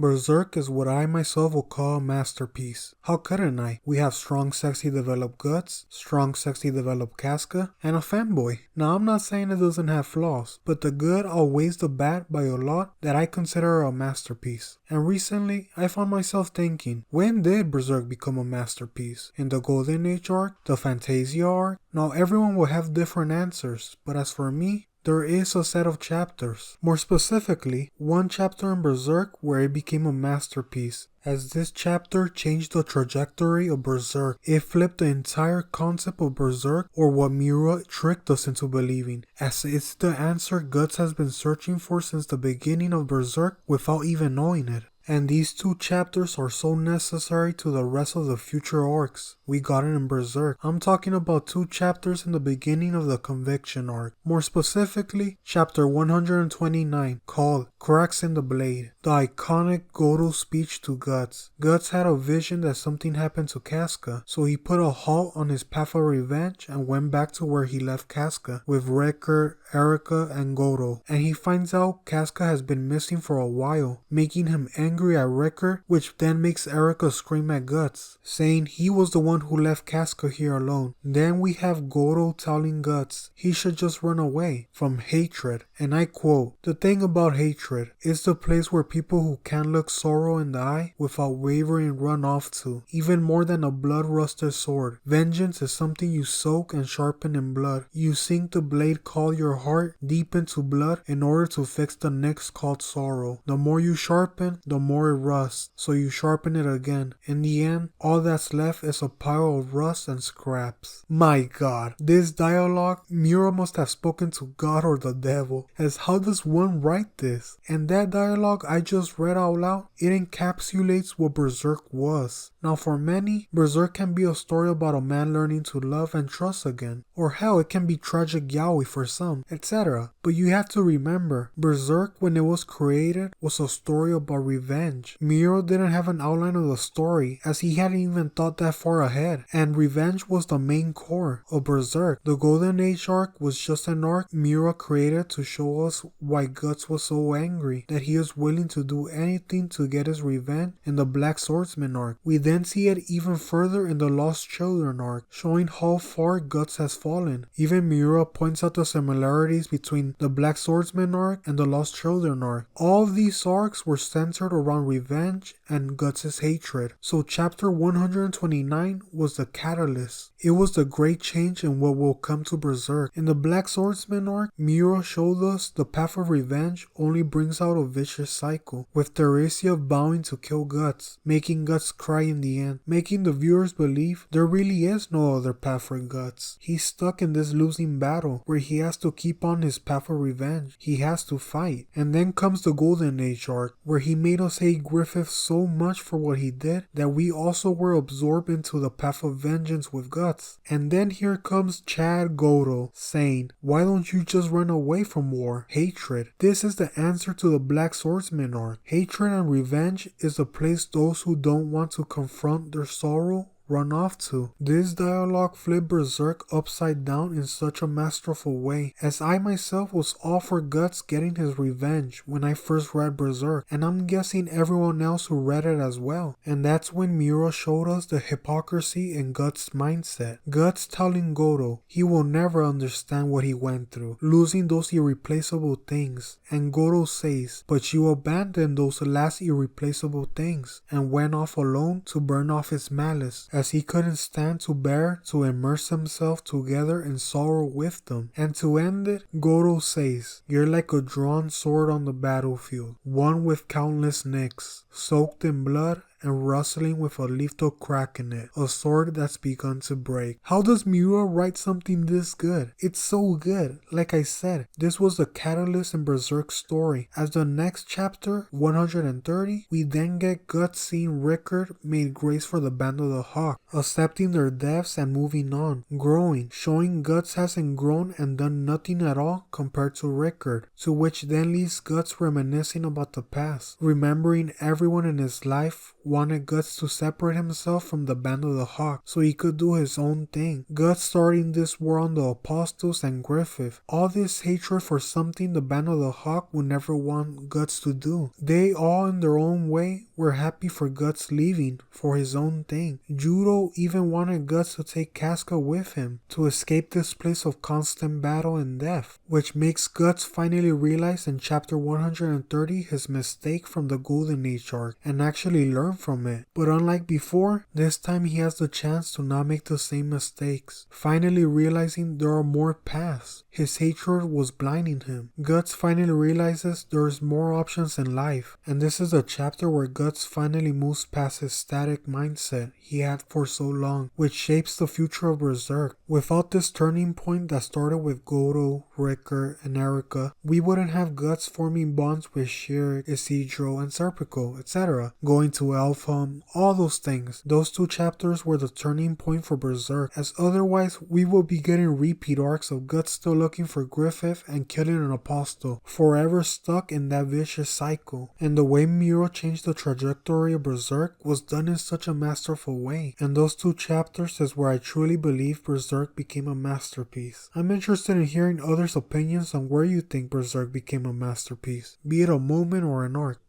Berserk is what I myself will call a masterpiece. How couldn't I? We have strong, sexy, developed Guts, strong, sexy, developed Casca, and a fanboy. Now I'm not saying it doesn't have flaws, but the good outweighs the bad by a lot that I consider a masterpiece. And recently, I found myself thinking, when did Berserk become a masterpiece? In the Golden Age arc? The Fantasia arc? Now everyone will have different answers, but as for me, there is a set of chapters. More specifically, one chapter in Berserk where it became a masterpiece, as this chapter changed the trajectory of Berserk. It flipped the entire concept of Berserk, or what Miura tricked us into believing, as it's the answer Guts has been searching for since the beginning of Berserk without even knowing it. And these two chapters are so necessary to the rest of the future arcs we got in Berserk. I'm talking about two chapters in the beginning of the Conviction arc. More specifically, chapter 129, called Cracks in the Blade. The iconic Godot speech to Guts. Guts had a vision that something happened to Casca, so he put a halt on his path of revenge and went back to where he left Casca, with Rickard, Erica, and Godot. And he finds out Casca has been missing for a while, making him angry at Rickard, which then makes Erica scream at Guts, saying he was the one who left Casca here alone. Then we have Godot telling Guts he should just run away from hatred. And I quote, "The thing about hatred is the place where people who can't look sorrow in the eye without wavering run off to, even more than a blood-rusted sword. Vengeance is something you soak and sharpen in blood. You sink the blade called your heart deep into blood in order to fix the next called sorrow. The more you sharpen, the more it rusts, so you sharpen it again. In the end, all that's left is a pile of rust and scraps." My god, this dialogue, Miura must have spoken to God or the devil, as how does one write this? And that dialogue I just read out loud, it encapsulates what Berserk was. Now for many, Berserk can be a story about a man learning to love and trust again, or hell, it can be tragic yaoi for some, etc. But you have to remember, Berserk when it was created was a story about revenge. Miura didn't have an outline of the story, as he hadn't even thought that far ahead, and revenge was the main core of Berserk. The Golden Age arc was just an arc Miura created to show us why Guts was so angry that he was willing to do anything to get his revenge in the Black Swordsman arc. We then see it even further in the Lost Children arc, showing how far Guts has fallen. Even Miura points out the similarities between the Black Swordsman arc and the Lost Children arc. All of these arcs were centered around revenge and Guts' hatred. So chapter 129 was the catalyst. It was the great change in what will come to Berserk. In the Black Swordsman arc, Miura showed us the path of revenge only brings out a vicious cycle, with Theresia vowing to kill Guts, making Guts cry in the end, making the viewers believe there really is no other path for Guts. He's stuck in this losing battle where he has to keep on his path of revenge. He has to fight. And then comes the Golden Age arc, where he made us hate Griffith so much for what he did that we also were absorbed into the path of vengeance with Guts. And then here comes Chad Godot saying, "Why don't you just run away from war? Hatred." This is the answer to the Black Swordsman arc. Hatred and revenge is the place those who don't want to confront their sorrow run off to. This dialogue flipped Berserk upside down in such a masterful way, as I myself was all for Guts getting his revenge when I first read Berserk, and I'm guessing everyone else who read it as well. And that's when Miura showed us the hypocrisy in Guts' mindset. Guts telling Godot he will never understand what he went through, losing those irreplaceable things, and Godot says, "But you abandoned those last irreplaceable things," and went off alone to burn off his malice, as he couldn't stand to bear to immerse himself together in sorrow with them. And to end it, Godot says, "You're like a drawn sword on the battlefield, one with countless nicks, soaked in blood and rustling with a lethal crack in it, a sword that's begun to break." How does Miura write something this good? It's so good. Like I said, this was the catalyst in Berserk's story. As the next chapter, 130, we then get Guts seeing Rickard made grace for the Band of the Hawk, accepting their deaths and moving on, growing, showing Guts hasn't grown and done nothing at all compared to Rickard, to which then leaves Guts reminiscing about the past, remembering everyone in his life wanted Guts to separate himself from the Band of the Hawk so he could do his own thing. Guts starting this war on the Apostles and Griffith. All this hatred for something the Band of the Hawk would never want Guts to do. They all in their own way were happy for Guts leaving for his own thing. Judo even wanted Guts to take Casca with him to escape this place of constant battle and death, which makes Guts finally realize in chapter 130 his mistake from the Golden Age arc and actually learn from it. But unlike before, this time he has the chance to not make the same mistakes, finally realizing there are more paths. His hatred was blinding him. Guts finally realizes there's more options in life, and this is a chapter where Guts finally moves past his static mindset he had for so long, which shapes the future of Berserk. Without this turning point that started with Godot, Ricker, and Erica, we wouldn't have Guts forming bonds with Shirk, Isidro, and Serpico, etc. Going to Elfhelm, all those things. Those two chapters were the turning point for Berserk, as otherwise we would be getting repeat arcs of Guts still looking for Griffith and killing an apostle, forever stuck in that vicious cycle. And the way Miro changed the trajectory of Berserk was done in such a masterful way, and those two chapters is where I truly believe Berserk became a masterpiece. I'm interested in hearing others' opinions on where you think Berserk became a masterpiece, be it a moment or an arc.